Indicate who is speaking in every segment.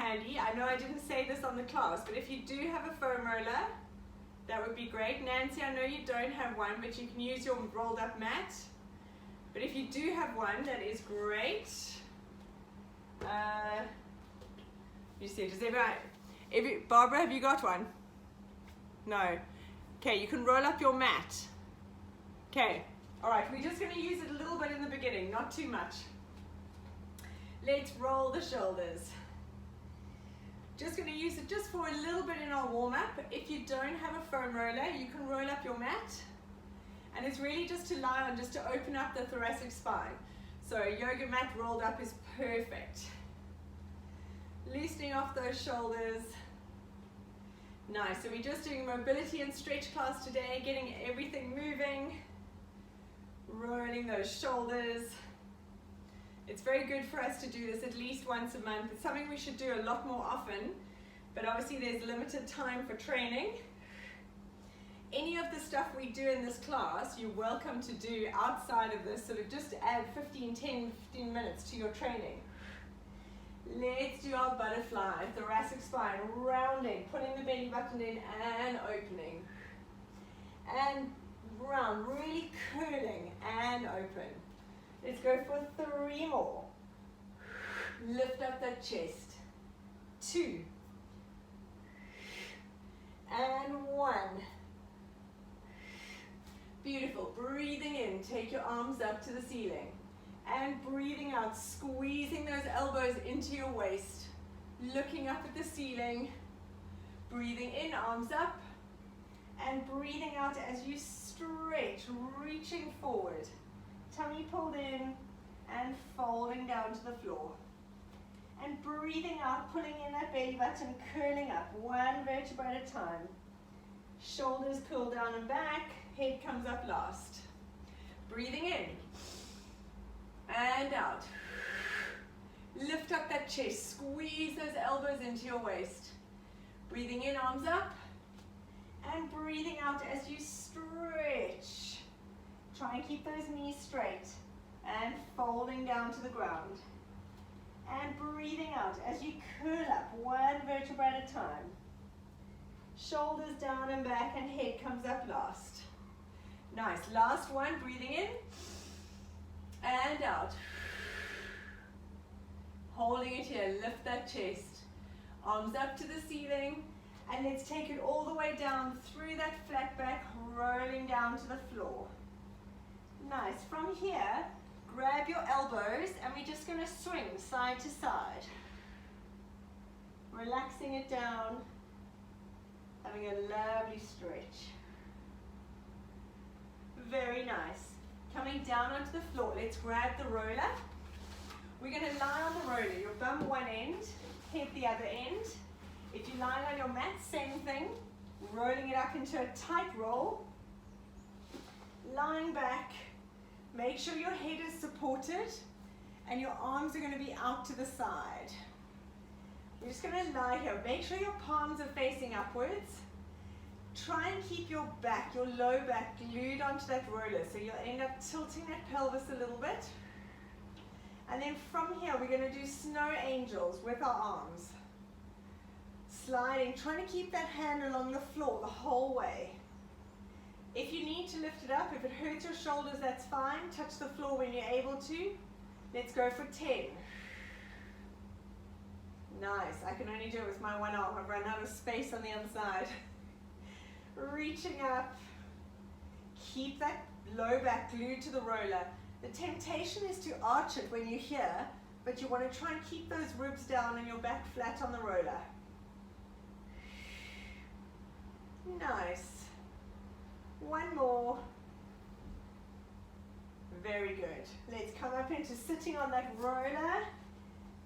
Speaker 1: handy. I know I didn't say this on the class, but if you do have a foam roller, that would be great. Nancy, I know you don't have one, but you can use your rolled up mat. But if you do have one, that is great. You see, does everyone, Barbara, have you got one? No. Okay, you can roll up your mat. Okay, all right, we're just going to use it a little bit in the beginning, not too much. Let's roll the shoulders. Just going to use it just for a little bit in our warm-up. If you don't have a foam roller, you can roll up your mat. And it's really just to lie on, just to open up the thoracic spine. So a yoga mat rolled up is perfect. Loosening off those shoulders. Nice, so we're just doing mobility and stretch class today, getting everything moving. Rolling those shoulders. It's very good for us to do this at least once a month. It's something we should do a lot more often, but obviously there's limited time for training. Any of the stuff we do in this class, you're welcome to do outside of this, sort of just add 15 minutes to your training. Let's do our butterfly, thoracic spine, rounding, putting the belly button in and opening. And round, really curling and open. Let's go for 3 more. Lift up that chest. 2. And 1. Beautiful. Breathing in, take your arms up to the ceiling. And breathing out, squeezing those elbows into your waist. Looking up at the ceiling. Breathing in, arms up. And breathing out as you stretch, reaching forward. Tummy pulled in and folding down to the floor. And breathing out, pulling in that belly button, curling up, 1 vertebra at a time. Shoulders curl down and back, head comes up last. Breathing in and out. Lift up that chest, squeeze those elbows into your waist. Breathing in, arms up. And breathing out as you stretch. Try and keep those knees straight and folding down to the ground. And breathing out as you curl up, 1 vertebra at a time. Shoulders down and back and head comes up last. Nice, last one, breathing in and out. Holding it here, lift that chest. Arms up to the ceiling. And let's take it all the way down through that flat back, rolling down to the floor. Nice. From here, grab your elbows and we're just going to swing side to side. Relaxing it down, having a lovely stretch. Very nice. Coming down onto the floor, let's grab the roller. We're going to lie on the roller, your bum one end, head the other end. If you're lying on your mat, same thing, rolling it up into a tight roll, lying back, make sure your head is supported and your arms are going to be out to the side. You're just going to lie here, make sure your palms are facing upwards, try and keep your back, your low back glued onto that roller, so you'll end up tilting that pelvis a little bit. And then from here, we're going to do snow angels with our arms. Sliding, trying to keep that hand along the floor the whole way. If you need to lift it up, if it hurts your shoulders, that's fine. Touch the floor when you're able to. Let's go for 10. Nice, I can only do it with my one arm. I've run out of space on the other side. Reaching up. Keep that low back glued to the roller. The temptation is to arch it when you're here, but you want to try and keep those ribs down and your back flat on the roller. Nice. One more. Very good. Let's come up into sitting on that roller.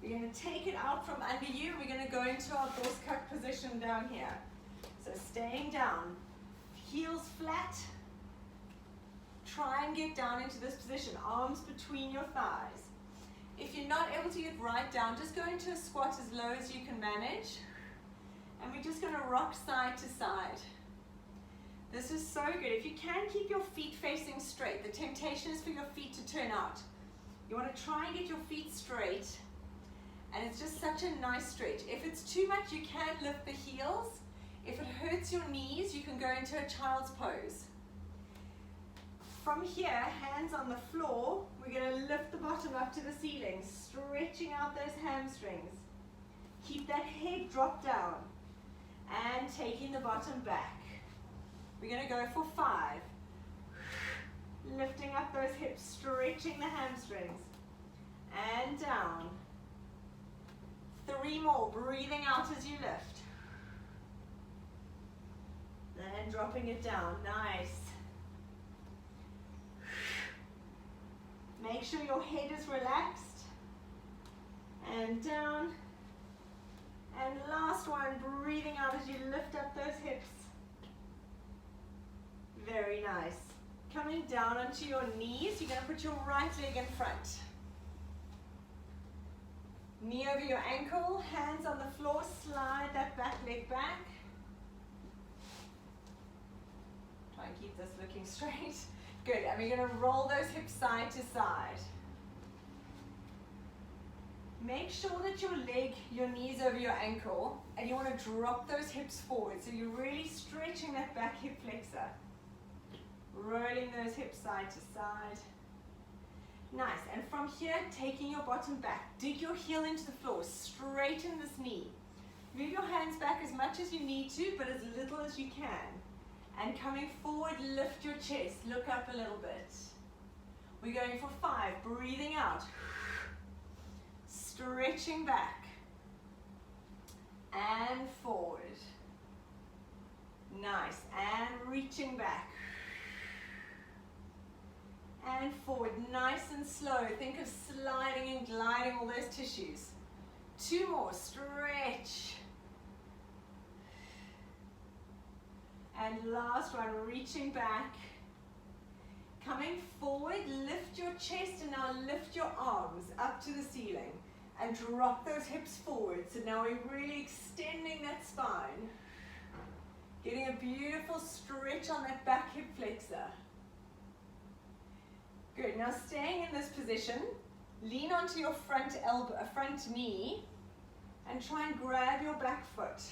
Speaker 1: We're going to take it out from under you. We're going to go into our horse cut position down here. So staying down. Heels flat. Try and get down into this position. Arms between your thighs. If you're not able to get right down, just go into a squat as low as you can manage. And we're just going to rock side to side. This is so good. If you can, keep your feet facing straight. The temptation is for your feet to turn out. You want to try and get your feet straight And it's just such a nice stretch. If it's too much, you can lift the heels. If it hurts your knees, you can go into a child's pose. From here, hands on the floor, we're going to lift the bottom up to the ceiling, stretching out those hamstrings. Keep that head drop down and taking the bottom back. We're going to go for 5. Lifting up those hips, stretching the hamstrings. And down. 3 more, breathing out as you lift. And dropping it down, nice. Make sure your head is relaxed. And down. And last one, breathing out as you lift up those hips. Very nice. Coming down onto your knees, you're going to put your right leg in front. Knee over your ankle, hands on the floor, slide that back leg back. Try and keep this looking straight. Good, and we're going to roll those hips side to side. Make sure that your knee's over your ankle, and you want to drop those hips forward, so you're really stretching that back hip flexor. Rolling those hips side to side. Nice, and from here, taking your bottom back. Dig your heel into the floor, straighten this knee. Move your hands back as much as you need to, but as little as you can. And coming forward, lift your chest, look up a little bit. We're going for 5, breathing out. Stretching back. And forward. Nice, and reaching back. And forward, nice and slow. Think of sliding and gliding all those tissues. 2 more, stretch. And last one, reaching back. Coming forward, lift your chest and now lift your arms up to the ceiling. And drop those hips forward. So now we're really extending that spine. Getting a beautiful stretch on that back hip flexor. Good, now staying in this position, lean onto your front knee and try and grab your back foot.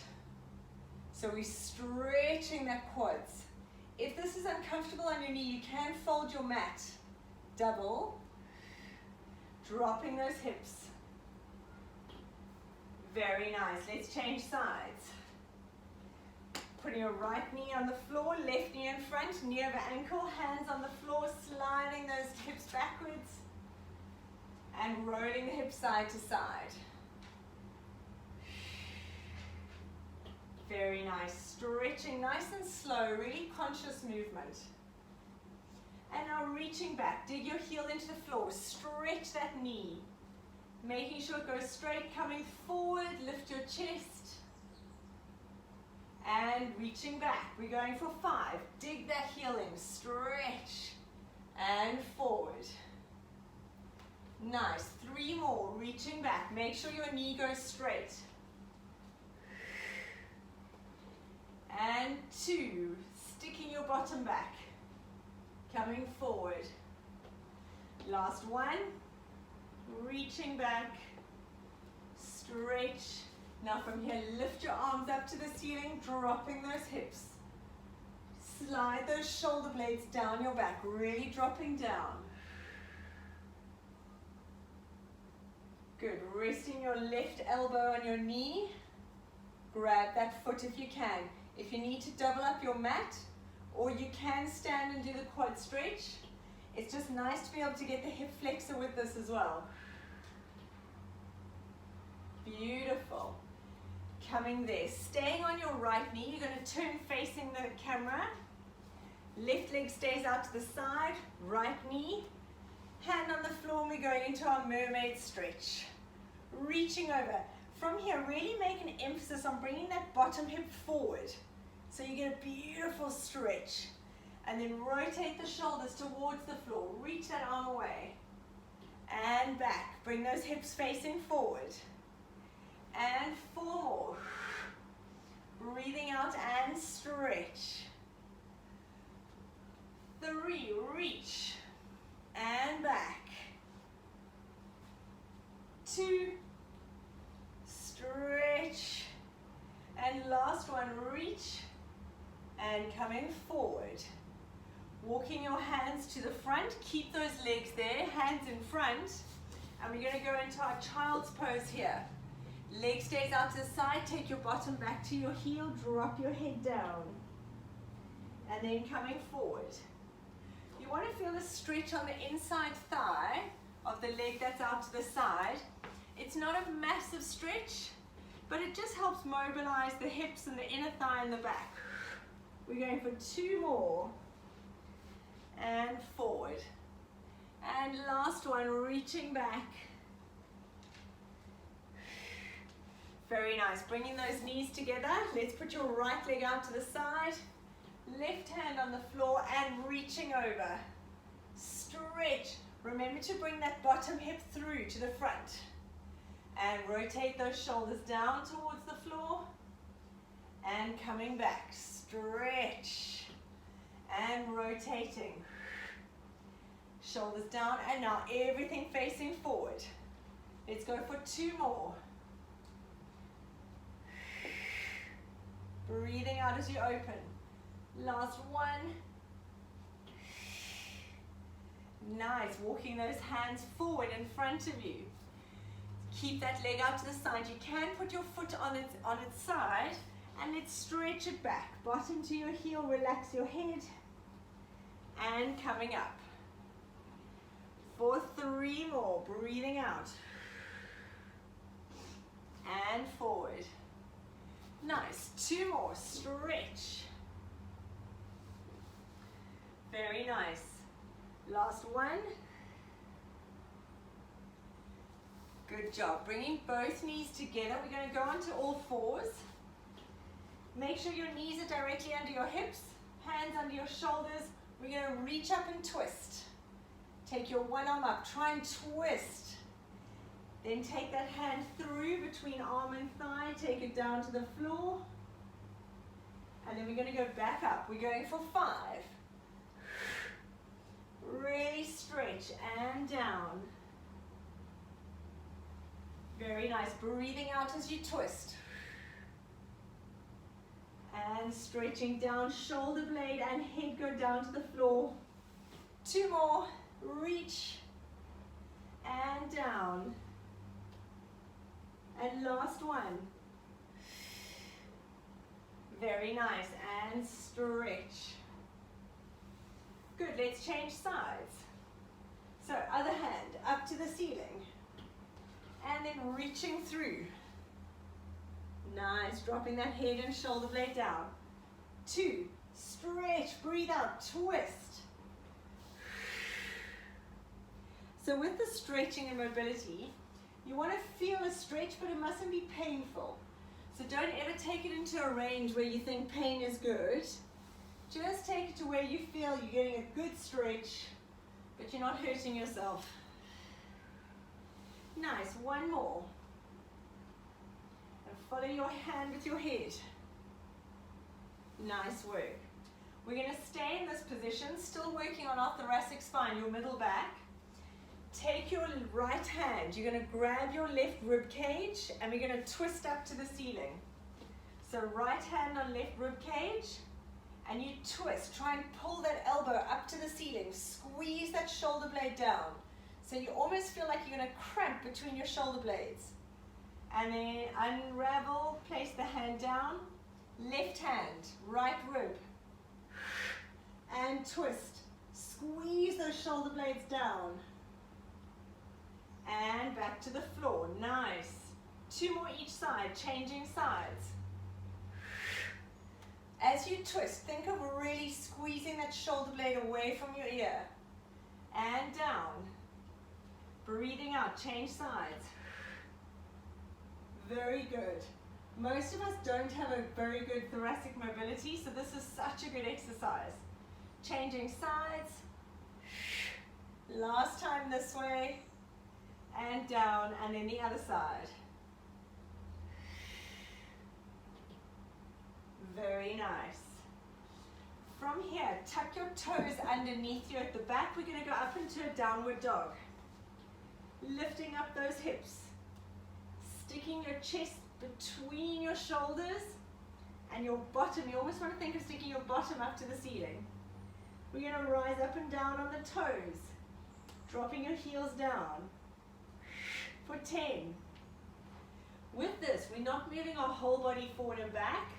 Speaker 1: So we're stretching that quads. If this is uncomfortable on your knee, you can fold your mat. Double, dropping those hips. Very nice, let's change sides. Putting your right knee on the floor, left knee in front, knee over ankle, hands on the floor, sliding those hips backwards and rolling the hips side to side. Very nice, stretching nice and slow, really conscious movement. And now reaching back, dig your heel into the floor, stretch that knee, making sure it goes straight, coming forward, lift your chest. And reaching back, we're going for 5. Dig that heel in, stretch, and forward. Nice, 3 more, reaching back. Make sure your knee goes straight. And 2, sticking your bottom back. Coming forward. Last one, reaching back, stretch. Now from here, lift your arms up to the ceiling, dropping those hips. Slide those shoulder blades down your back, really dropping down. Good, resting your left elbow on your knee. Grab that foot if you can. If you need to double up your mat, or you can stand and do the quad stretch. It's just nice to be able to get the hip flexor with this as well. Beautiful. Coming there, staying on your right knee, you're going to turn facing the camera. Left leg stays out to the side, right knee, hand on the floor, and we're going into our mermaid stretch. Reaching over. From here, really make an emphasis on bringing that bottom hip forward. So you get a beautiful stretch. And then rotate the shoulders towards the floor. Reach that arm away. And back. Bring those hips facing forward. And 4 more. Breathing out and stretch. 3, reach. And back. 2, And last one, reach and coming forward. Walking your hands to the front, keep those legs there, hands in front. And we're going to go into our child's pose here. Leg stays out to the side, take your bottom back to your heel, drop your head down. And then coming forward. You want to feel a stretch on the inside thigh of the leg that's out to the side. It's not a massive stretch, but it just helps mobilize the hips and the inner thigh and the back. We're going for 2 more. And forward. And last one, reaching back. Very nice. Bringing those knees together. Let's put your right leg out to the side. Left hand on the floor and reaching over. Stretch. Remember to bring that bottom hip through to the front. And rotate those shoulders down towards the floor. And coming back. Stretch. And rotating. Shoulders down, and now everything facing forward. Let's go for 2 more. Breathing out as you open. Last one. Nice, walking those hands forward in front of you. Keep that leg out to the side. You can put your foot on its side, and let's stretch it back. Bottom to your heel, relax your head, and coming up. For 3 more, breathing out. And forward. Nice, 2 more, stretch. Very nice. Last one. Good job. Bringing both knees together. We're going to go onto all fours. Make sure your knees are directly under your hips, hands under your shoulders. We're going to reach up and twist. Take your one arm up, try and twist. Then take that hand through between arm and thigh, take it down to the floor. And then we're going to go back up. We're going for 5. Really stretch and down. Very nice. Breathing out as you twist. And stretching down, shoulder blade and head go down to the floor. 2 more. Reach and down. And last one. Very nice. And stretch. Good. Let's change sides. So other hand up to the ceiling. And then reaching through. Nice. Dropping that head and shoulder blade down. 2. Stretch. Breathe out. Twist. So with the stretching and mobility, you want to feel a stretch, but it mustn't be painful. So don't ever take it into a range where you think pain is good. Just take it to where you feel you're getting a good stretch, but you're not hurting yourself. Nice, 1 more. And follow your hand with your head. Nice work. We're going to stay in this position, still working on our thoracic spine, your middle back. Take your right hand, you're going to grab your left rib cage and we're going to twist up to the ceiling. So right hand on left rib cage and you twist. Try and pull that elbow up to the ceiling. Squeeze that shoulder blade down. So you almost feel like you're going to cramp between your shoulder blades. And then unravel, place the hand down. Left hand, right rib. And twist. Squeeze those shoulder blades down. And back to the floor. Nice. 2 more each side, changing sides. As you twist, think of really squeezing that shoulder blade away from your ear. And down. Breathing out, change sides. Very good. Most of us don't have a very good thoracic mobility, so this is such a good exercise. Changing sides. Last time this way. And down, and then the other side. Very nice. From here, tuck your toes underneath you at the back. We're going to go up into a downward dog. Lifting up those hips. Sticking your chest between your shoulders And your bottom, you almost want to think of sticking your bottom up to the ceiling. We're going to rise up and down on the toes, dropping your heels down for 10. With this, we're not moving our whole body forward and back.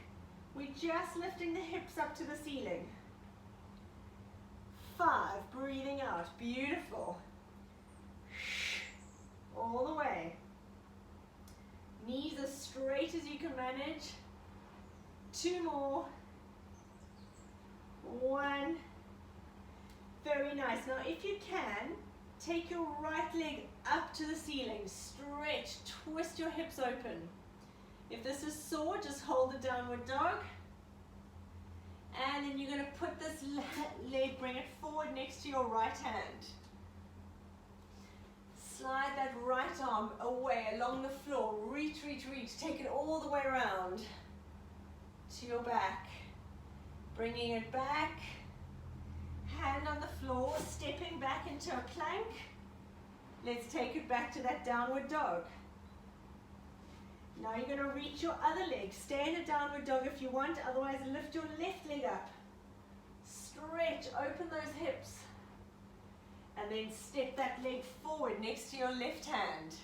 Speaker 1: We're just lifting the hips up to the ceiling. 5, breathing out, beautiful. All the way. Knees as straight as you can manage. 2 more. 1. Very nice. Now if you can, take your right leg up to the ceiling. Stretch, twist your hips open. If this is sore, just hold the downward dog. And then you're going to put this leg, bring it forward next to your right hand. Slide that right arm away along the floor. Reach, reach, reach. Take it all the way around to your back. Bringing it back. Hand on the floor, stepping back into a plank. Let's take it back to that downward dog. Now you're going to reach your other leg. Stay in a downward dog if you want, otherwise lift your left leg up. Stretch, open those hips. And then step that leg forward next to your left hand.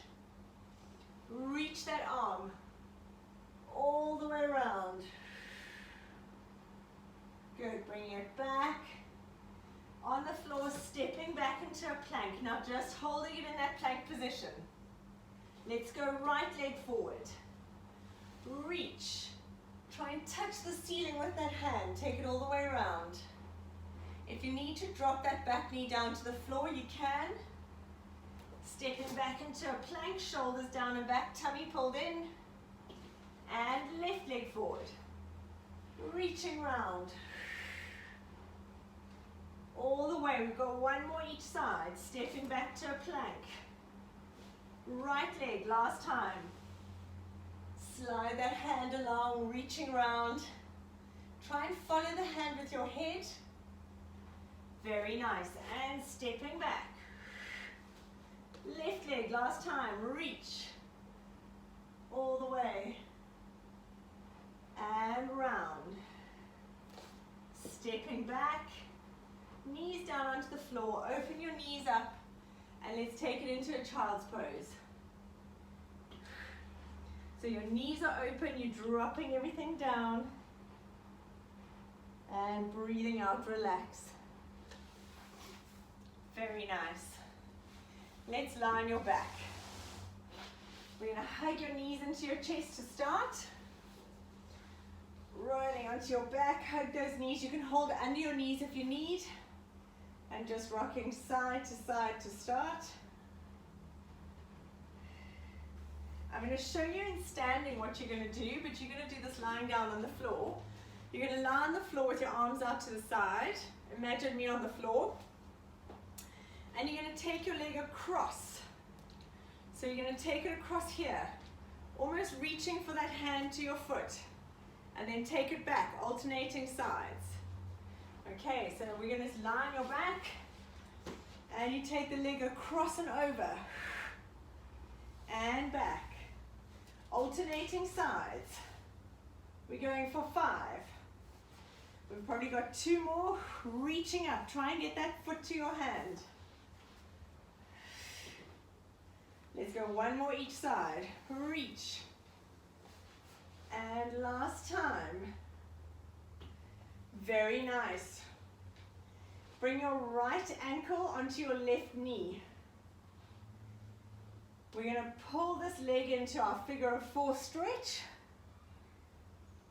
Speaker 1: Reach that arm all the way around. Good, bringing it back. On the floor, stepping back into a plank. Now just holding it in that plank position. Let's go right leg forward. Reach. Try and touch the ceiling with that hand. Take it all the way around. If you need to drop that back knee down to the floor, you can. Stepping back into a plank, shoulders down and back, tummy pulled in. And left leg forward. Reaching round. All the way. We've got 1 more each side. Stepping back to a plank. Right leg, last time. Slide that hand along, reaching round. Try and follow the hand with your head. Very nice. And stepping back. Left leg, last time. Reach. All the way. And round. Stepping back. Knees down onto the floor. Open your knees up. And let's take it into a child's pose. So your knees are open, you're dropping everything down. And breathing out, relax. Very nice. Let's lie on your back. We're going to hug your knees into your chest to start. Rolling onto your back, hug those knees. You can hold under your knees if you need. And just rocking side to start. I'm going to show you in standing what you're going to do, but you're going to do this lying down on the floor. You're going to lie on the floor with your arms out to the side. Imagine me on the floor. And you're going to take your leg across. So you're going to take it across here, almost reaching for that hand to your foot. And then take it back, alternating sides. Okay, so we're going to lie on your back. And you take the leg across and over. And back. Alternating sides. We're going for 5. We've probably got 2 more. Reaching up. Try and get that foot to your hand. Let's go 1 more each side. Reach. And last time. Very nice. Bring your right ankle onto your left knee. We're going to pull this leg into our figure of 4 stretch.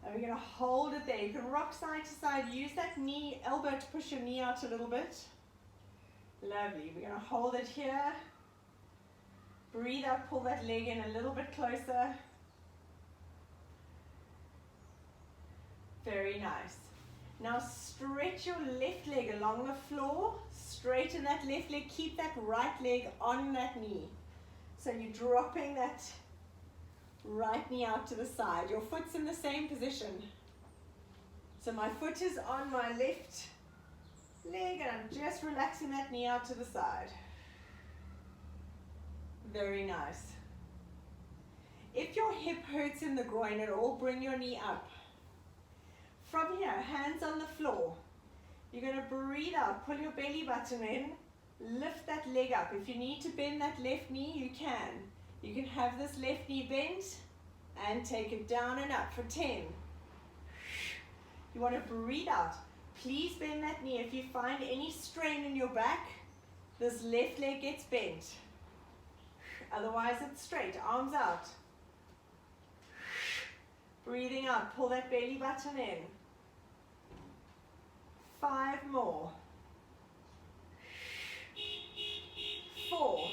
Speaker 1: And we're going to hold it there. You can rock side to side. Use that knee, elbow to push your knee out a little bit. Lovely. We're going to hold it here. Breathe out, pull that leg in a little bit closer. Very nice. Now stretch your left leg along the floor. Straighten that left leg. Keep that right leg on that knee. So you're dropping that right knee out to the side. Your foot's in the same position. So my foot is on my left leg and I'm just relaxing that knee out to the side. Very nice. If your hip hurts in the groin at all, bring your knee up. From here, hands on the floor. You're going to breathe out, pull your belly button in, lift that leg up. If you need to bend that left knee, you can. You can have this left knee bent and take it down and up for 10. You want to breathe out. Please bend that knee. If you find any strain in your back, this left leg gets bent. Otherwise, it's straight, arms out. Breathing out, pull that belly button in. 5 more. 4.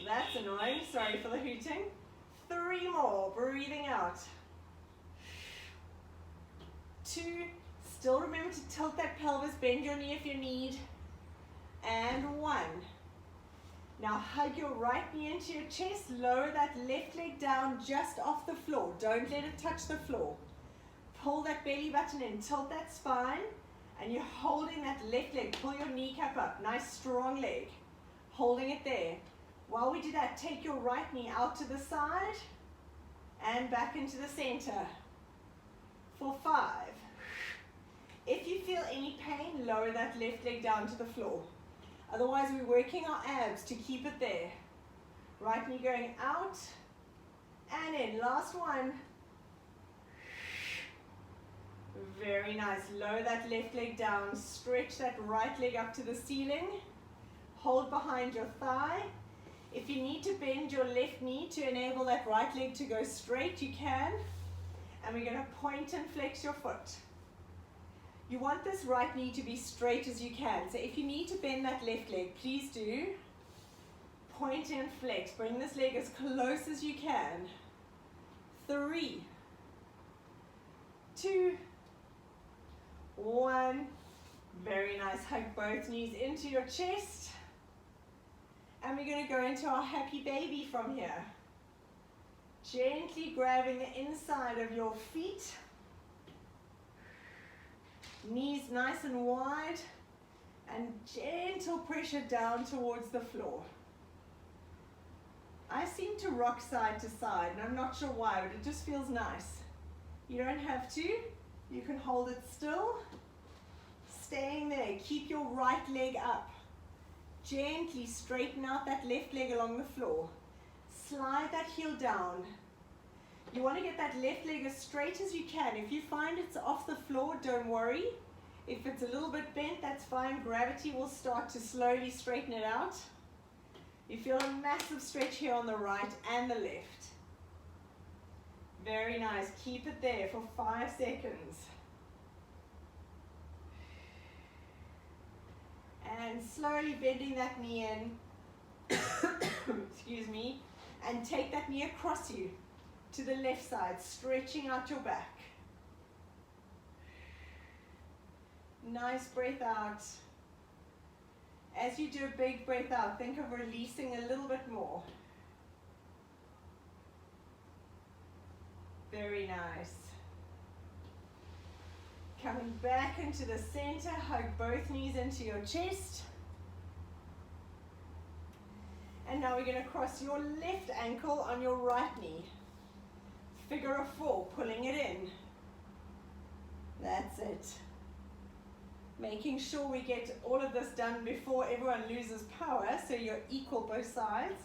Speaker 1: That's annoying, sorry for the hooting. 3 more, breathing out. 2, still remember to tilt that pelvis, bend your knee if you need. And 1. Now hug your right knee into your chest, lower that left leg down just off the floor. Don't let it touch the floor. Pull that belly button in, tilt that spine, and you're holding that left leg. Pull your kneecap up, nice strong leg. Holding it there. While we do that, take your right knee out to the side and back into the center. For 5. If you feel any pain, lower that left leg down to the floor. Otherwise, we're working our abs to keep it there. Right knee going out and in. Last one. Very nice. Lower that left leg down. Stretch that right leg up to the ceiling. Hold behind your thigh. If you need to bend your left knee to enable that right leg to go straight, you can. And we're going to point and flex your foot. You want this right knee to be straight as you can. So if you need to bend that left leg, please do. Point and flex. Bring this leg as close as you can. 3, 2, 1. Very nice. Hug both knees into your chest. And we're going to go into our happy baby from here. Gently grabbing the inside of your feet. Knees nice and wide. And gentle pressure down towards the floor. I seem to rock side to side, and I'm not sure why, but it just feels nice. You don't have to. You can hold it still. Staying there. Keep your right leg up. Gently straighten out that left leg along the floor. Slide that heel down. You want to get that left leg as straight as you can. If you find it's off the floor, don't worry. If it's a little bit bent, that's fine. Gravity will start to slowly straighten it out. You feel a massive stretch here on the right and the left. Very nice. Keep it there for 5 seconds. And slowly bending that knee in. Excuse me. And take that knee across you to the left side, stretching out your back. Nice breath out. As you do a big breath out, think of releasing a little bit more. Very nice. Coming back into the center, hug both knees into your chest. And now we're going to cross your left ankle on your right knee. Figure of 4, pulling it in. That's it. Making sure we get all of this done before everyone loses power, so you're equal both sides.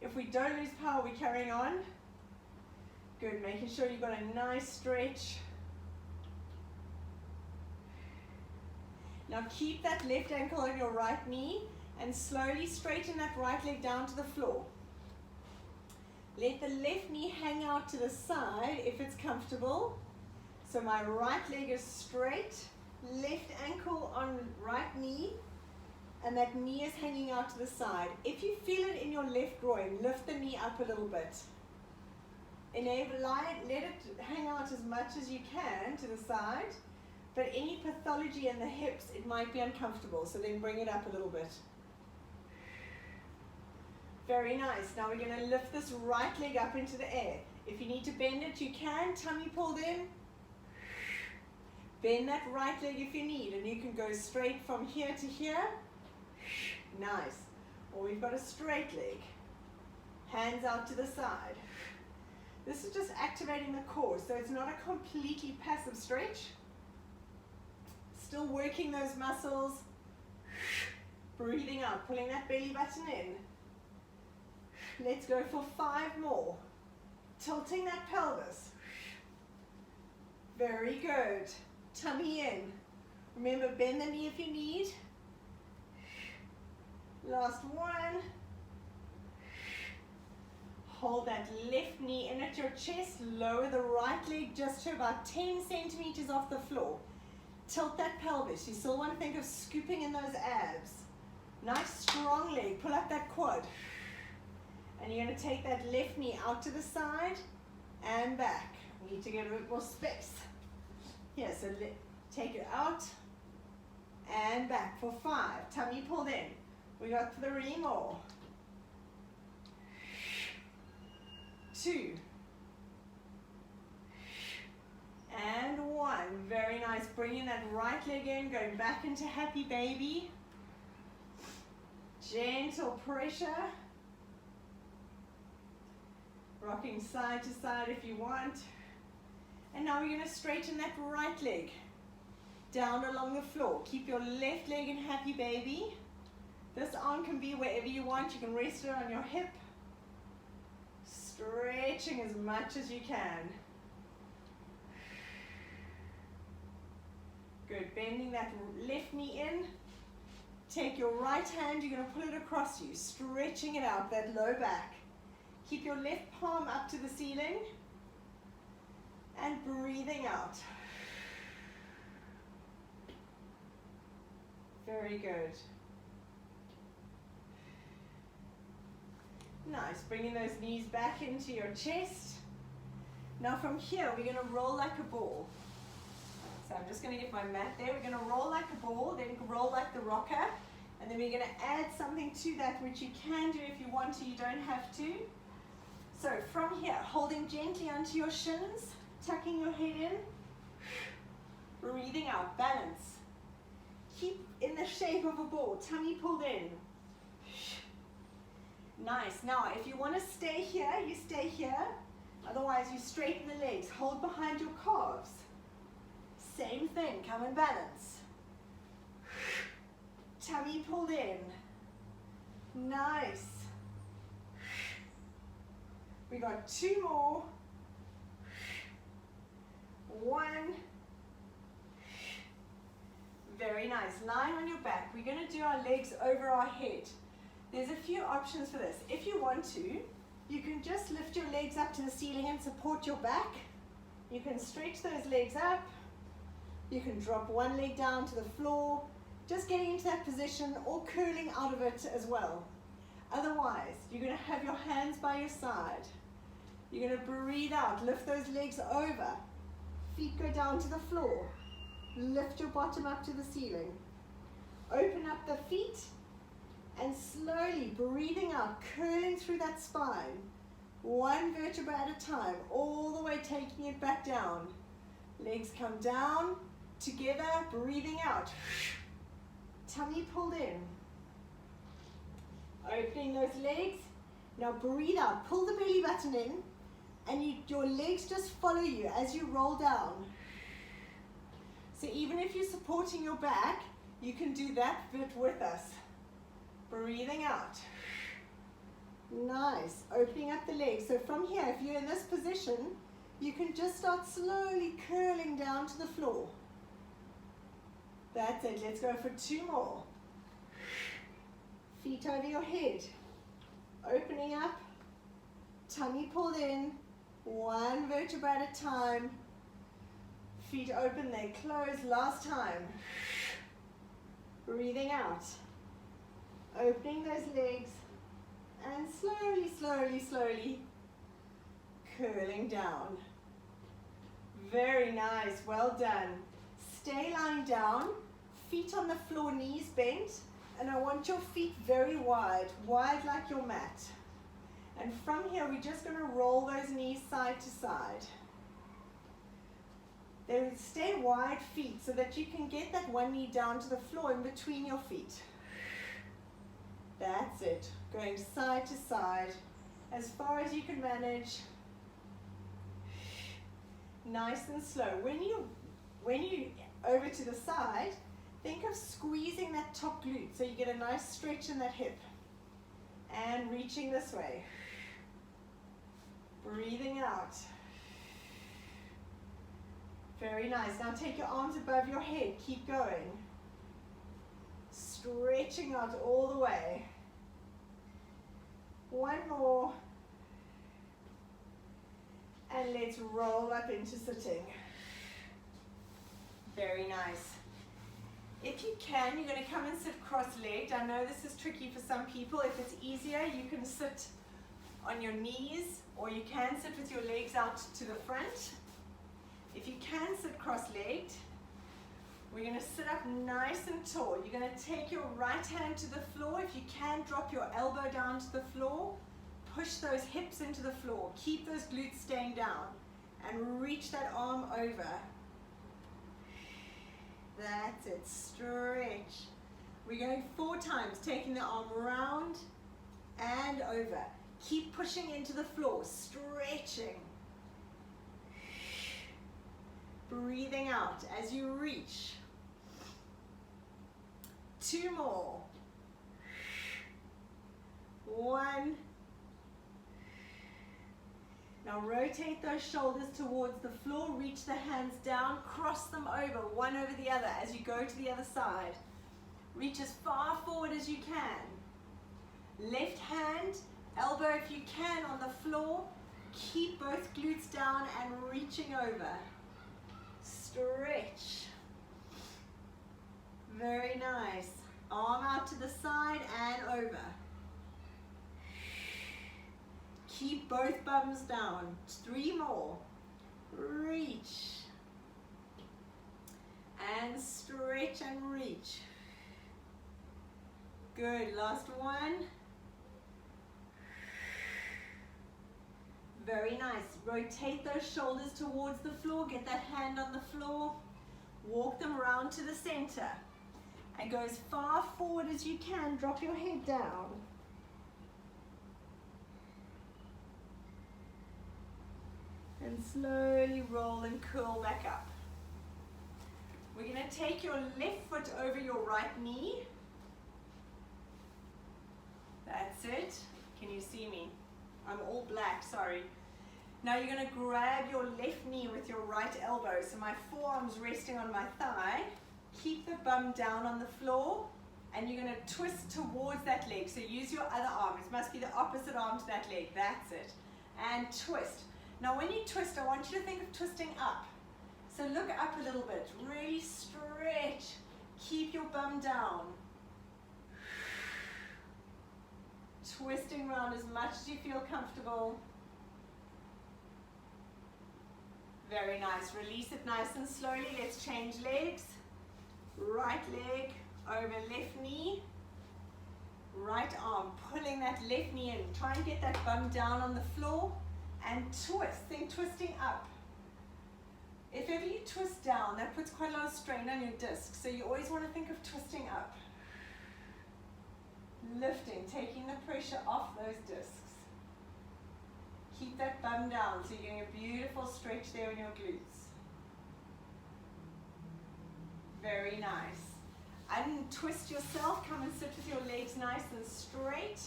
Speaker 1: If we don't lose power, we're carrying on. Good, making sure you've got a nice stretch. Now keep that left ankle on your right knee and slowly straighten that right leg down to the floor. Let the left knee hang out to the side if it's comfortable. So my right leg is straight, left ankle on right knee, and that knee is hanging out to the side. If you feel it in your left groin, lift the knee up a little bit. Let it hang out as much as you can to the side, but any pathology in the hips, it might be uncomfortable, so then bring it up a little bit. Very nice. Now we're going to lift this right leg up into the air. If you need to bend it, you can. Tummy pulled in. Bend that right leg if you need, and you can go straight from here to here. Nice. Or we've got a straight leg. Hands out to the side. This is just activating the core, so it's not a completely passive stretch. Still working those muscles. Breathing out, pulling that belly button in. Let's go for 5 more. Tilting that pelvis. Very good. Tummy in. Remember, bend the knee if you need. Last one. Hold that left knee in at your chest. Lower the right leg just to about 10 centimeters off the floor. Tilt that pelvis. You still want to think of scooping in those abs. Nice strong leg. Pull up that quad. And you're going to take that left knee out to the side and back. We need to get a bit more space. Here, so take it out and back for 5. Tummy pulled in. We got 3 more. 2. And 1. Very nice. Bringing that right leg in, going back into happy baby. Gentle pressure. Rocking side to side if you want. And now we're going to straighten that right leg down along the floor. Keep your left leg in happy baby. This arm can be wherever you want. You can rest it on your hip. Stretching as much as you can. Good. Bending that left knee in. Take your right hand, you're going to pull it across you, stretching it out, that low back. Keep your left palm up to the ceiling. And breathing out. Very good. Nice. Bringing those knees back into your chest. Now from here, we're going to roll like a ball. So I'm just going to get my mat there. We're going to roll like a ball, then roll like the rocker. And then we're going to add something to that, which you can do if you want to. You don't have to. So from here, holding gently onto your shins. Tucking your head in, breathing out, balance. Keep in the shape of a ball, tummy pulled in. Nice. Now, if you want to stay here, you stay here. Otherwise, you straighten the legs. Hold behind your calves. Same thing, come and balance. Tummy pulled in. Nice. We got 2 more. 1. Very nice. Lying on your back. We're going to do our legs over our head. There's a few options for this. If you want to, you can just lift your legs up to the ceiling and support your back. You can stretch those legs up. You can drop one leg down to the floor, just getting into that position or curling out of it as well. Otherwise, you're going to have your hands by your side. You're going to breathe out. Lift those legs over. Feet go down to the floor. Lift your bottom up to the ceiling. Open up the feet and slowly breathing out, curling through that spine. 1 vertebra at a time, all the way taking it back down. Legs come down, together, breathing out. Tummy pulled in. Opening those legs. Now breathe out, pull the belly button in. And your legs just follow you as you roll down. So even if you're supporting your back, you can do that bit with us. Breathing out. Nice. Opening up the legs. So from here, if you're in this position, you can just start slowly curling down to the floor. That's it. Let's go for 2 more. Feet over your head. Opening up. Tummy pulled in. 1 vertebra at a time. Feet open, they close. Last time. Breathing out. Opening those legs. And slowly, slowly, slowly curling down. Very nice. Well done. Stay lying down. Feet on the floor, knees bent. And I want your feet very wide. Wide like your mat. And from here, we're just going to roll those knees side to side. Then stay wide feet so that you can get that one knee down to the floor in between your feet. That's it. Going side to side as far as you can manage. Nice and slow. When you over to the side, think of squeezing that top glute so you get a nice stretch in that hip. And reaching this way. Breathing out. Very nice. Now take your arms above your head. Keep going. Stretching out all the way. One more. And let's roll up into sitting. Very nice. If you can, you're going to come and sit cross-legged. I know this is tricky for some people. If it's easier, you can sit on your knees, or you can sit with your legs out to the front. If you can sit cross-legged, we're going to sit up nice and tall. You're going to take your right hand to the floor. If you can, drop your elbow down to the floor. Push those hips into the floor. Keep those glutes staying down. And reach that arm over. That's it. Stretch. We're going 4 times, taking the arm round and over. Keep pushing into the floor, stretching. Breathing out as you reach. 2 more. 1. Now rotate those shoulders towards the floor, reach the hands down, cross them over, one over the other as you go to the other side. Reach as far forward as you can. Left hand, elbow if you can on the floor. Keep both glutes down and reaching over. Stretch. Very nice. Arm out to the side and over. Keep both bums down. 3 more. Reach. And stretch and reach. Good. Last one. Very nice. Rotate those shoulders towards the floor. Get that hand on the floor. Walk them around to the center. And go as far forward as you can. Drop your head down. And slowly roll and curl back up. We're going to take your left foot over your right knee. That's it. Can you see me? I'm all black, sorry. Now you're going to grab your left knee with your right elbow. So my forearm's resting on my thigh. Keep the bum down on the floor. And you're going to twist towards that leg. So use your other arm. It must be the opposite arm to that leg. That's it. And twist. Now when you twist, I want you to think of twisting up. So look up a little bit. Really stretch. Keep your bum down. Twisting around as much as you feel comfortable. Very nice. Release it nice and slowly. Let's change legs. Right leg over left knee. Right arm pulling that left knee in. Try and get that bum down on the floor. And twist. Think twisting up. If ever you twist down, that puts quite a lot of strain on your discs. So you always want to think of twisting up. Lifting, taking the pressure off those discs. Keep that bum down so you're getting a beautiful stretch there in your glutes. Very nice. Untwist yourself. Come and sit with your legs nice and straight.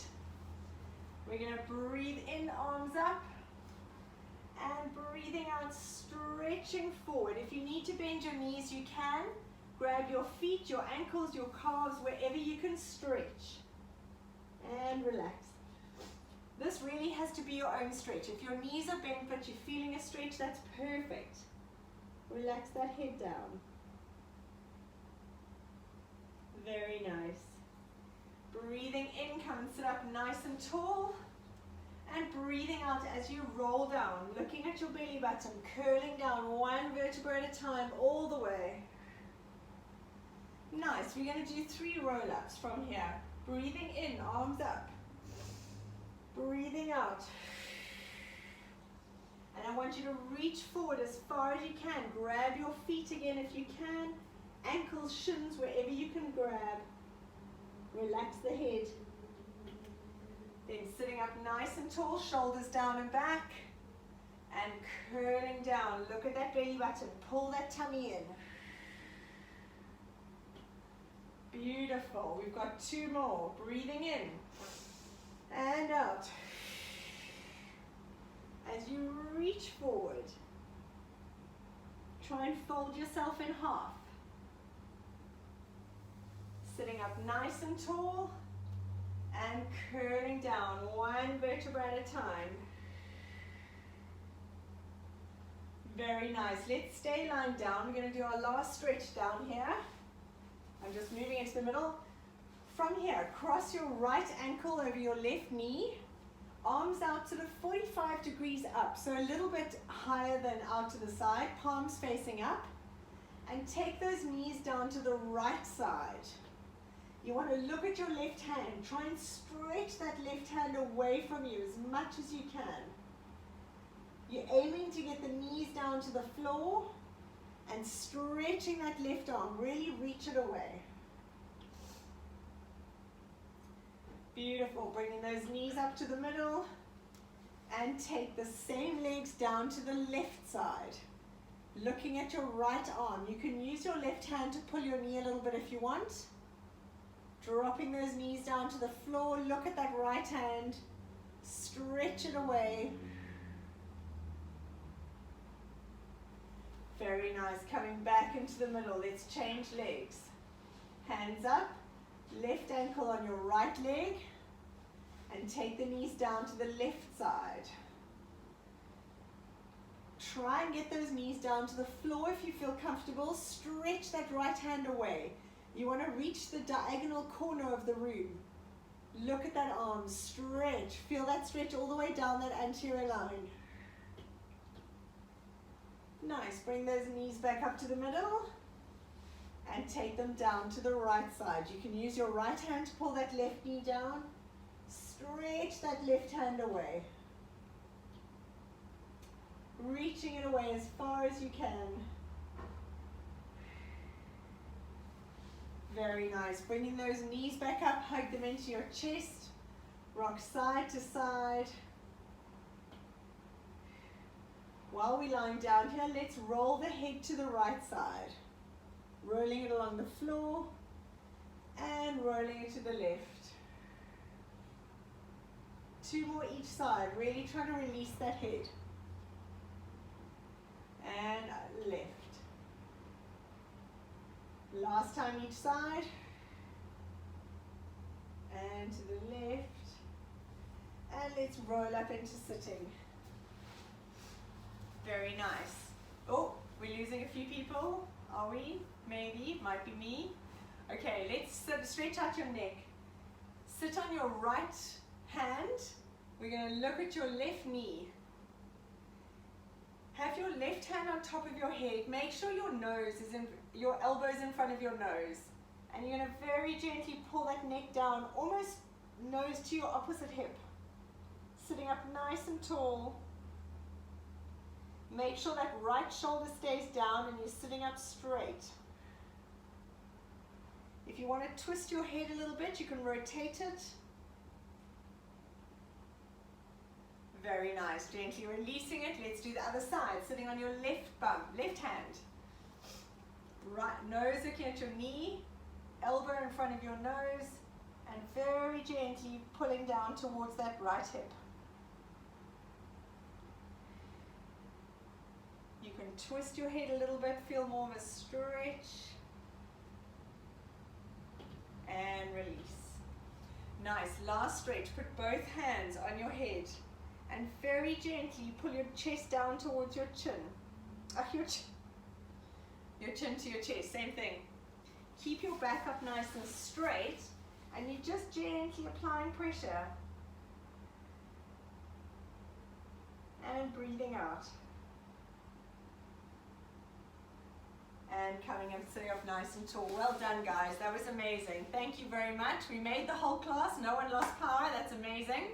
Speaker 1: We're going to breathe in, arms up. And breathing out, stretching forward. If you need to bend your knees, you can. Grab your feet, your ankles, your calves, wherever you can stretch. And relax. This really has to be your own stretch. If your knees are bent but you're feeling a stretch, that's perfect. Relax that head down. Very nice. Breathing in, come and sit up nice and tall. And breathing out as you roll down, looking at your belly button, curling down 1 vertebra at a time all the way. Nice. We're going to do 3 roll-ups from here. Breathing in, arms up. Breathing out. And I want you to reach forward as far as you can. Grab your feet again if you can. Ankles, shins, wherever you can grab. Relax the head. Then sitting up nice and tall, shoulders down and back. And curling down. Look at that belly button. Pull that tummy in. Beautiful. We've got 2 more. Breathing in and out. As you reach forward, try and fold yourself in half. Sitting up nice and tall and curling down 1 vertebra at a time. Very nice. Let's stay lying down. We're going to do our last stretch down here. I'm just moving into the middle. From here, cross your right ankle over your left knee. Arms out sort of 45 degrees up, so a little bit higher than out to the side. Palms facing up. And take those knees down to the right side. You want to look at your left hand. Try and stretch that left hand away from you as much as you can. You're aiming to get the knees down to the floor and stretching that left arm. Really reach it away. Beautiful. Bringing those knees up to the middle and take the same legs down to the left side. Looking at your right arm. You can use your left hand to pull your knee a little bit if you want. Dropping those knees down to the floor. Look at that right hand. Stretch it away. Very nice. Coming back into the middle. Let's change legs. Hands up. Left ankle on your right leg. And take the knees down to the left side. Try and get those knees down to the floor if you feel comfortable. Stretch that right hand away. You want to reach the diagonal corner of the room. Look at that arm. Stretch. Feel that stretch all the way down that anterior line. Nice. Bring those knees back up to the middle and take them down to the right side. You can use your right hand to pull that left knee down. Stretch that left hand away. Reaching it away as far as you can. Very nice. Bringing those knees back up, hug them into your chest. Rock side to side. While we're lying down here, let's roll the head to the right side. Rolling it along the floor and rolling it to the left. 2 more each side. Really try to release that head. And left. Last time each side. And to the left. And let's roll up into sitting. Very nice. Oh, we're losing a few people. Are we? Maybe. Might be me. Okay, let's stretch out your neck. Sit on your right hand. We're going to look at your left knee. Have your left hand on top of your head. Make sure your nose is in, your elbow is in front of your nose. And you're going to very gently pull that neck down, almost nose to your opposite hip. Sitting up nice and tall. Make sure that right shoulder stays down and you're sitting up straight. If you want to twist your head a little bit, you can rotate it. Very nice. Gently releasing it. Let's do the other side. Sitting on your left bum, left hand. Right nose looking at your knee, elbow in front of your nose, and very gently pulling down towards that right hip. You can twist your head a little bit, feel more of a stretch. And release. Nice. Last stretch. Put both hands on your head. And very gently pull your chest down towards your chin. Your chin to your chest, same thing. Keep your back up nice and straight, and you're just gently applying pressure. And breathing out. And coming and sitting up nice and tall. Well done, guys. That was amazing. Thank you very much. We made the whole class. No one lost power. That's amazing.